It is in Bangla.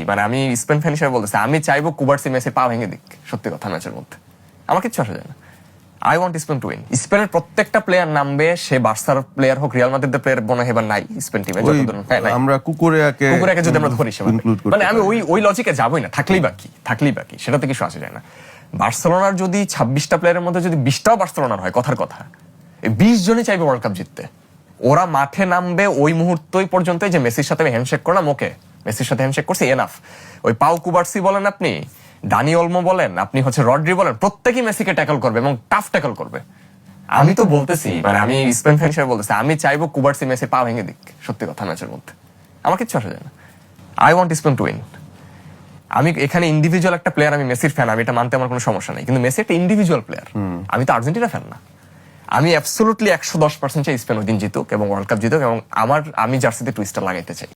মানে আমি স্পেন ফ্যান হিসেবে বলতেছি, আমি চাইবো কুবার্সি মেসি পা ভেঙে দিক, সত্যি কথা ম্যাচের মধ্যে আমার কিচ্ছু আসে যায় না। I want Spain to win. স্পেনের প্রত্যেকটা প্লেয়ার নামবে, সে বার্সার প্লেয়ার হোক, রিয়াল মাদ্রিদের প্লেয়ার মনে হয় নাই স্পেন টিমে, আমরা কুকুরেয়াকে যদি আমরা ধরি মানে আমি ওই লজিকে যাবোই না, থাকলেই বাকি সেটাতে কিছু আসে যায় না। বার্সেলোনার যদি 26টা প্লেয়ারের মধ্যে যদি 20টাও বার্সেলোনার হয়, কথার কথা, 20 জনই চাইবে ওয়ার্ল্ড কাপ জিততে। ওরা মাঠে নামবে ওই মুহূর্তই পর্যন্ত যে মেসির সাথে আমি হ্যান্ডশেক করলাম, ওকে মেসির সাথে হ্যান্ডশেক করছি, এনাফ। ওই পাউ কুবার্সি বলেন, আপনি ডানি অলমো বলেন, আপনি রড্রি বলেন, প্রত্যেকেই মেসিকে ট্যাকল করবে এবং টাফ ট্যাকল করবে। আমি তো বলতেছি, মানে আমি স্পেন ফ্যান হিসেবে বলতেছি, আমি চাইবো কুবার্সি মেসি পা ভেঙে দিক, সত্যি কথা ম্যাচের মধ্যে আমার কিচ্ছু আসে যায় না। I want Spain to win. আমি এখানে ইন্ডিভিজুয়াল একটা প্লেয়ার, আমি মেসির ফ্যান, আমি এটা মানতে আমার কোনো সমস্যা নেই, কিন্তু মেসি একটা ইন্ডিভিজুয়াল প্লেয়ার, আমি তো আর্জেন্টিনা ফ্যান না। আমি অ্যাবসলুটলি 110% চাই স্পেন ওই দিন জিতুক এবং ওয়ার্ল্ড কাপ জিতুক, এবং আমি জার্সিতে টুইস্টার লাগাইতে চাই।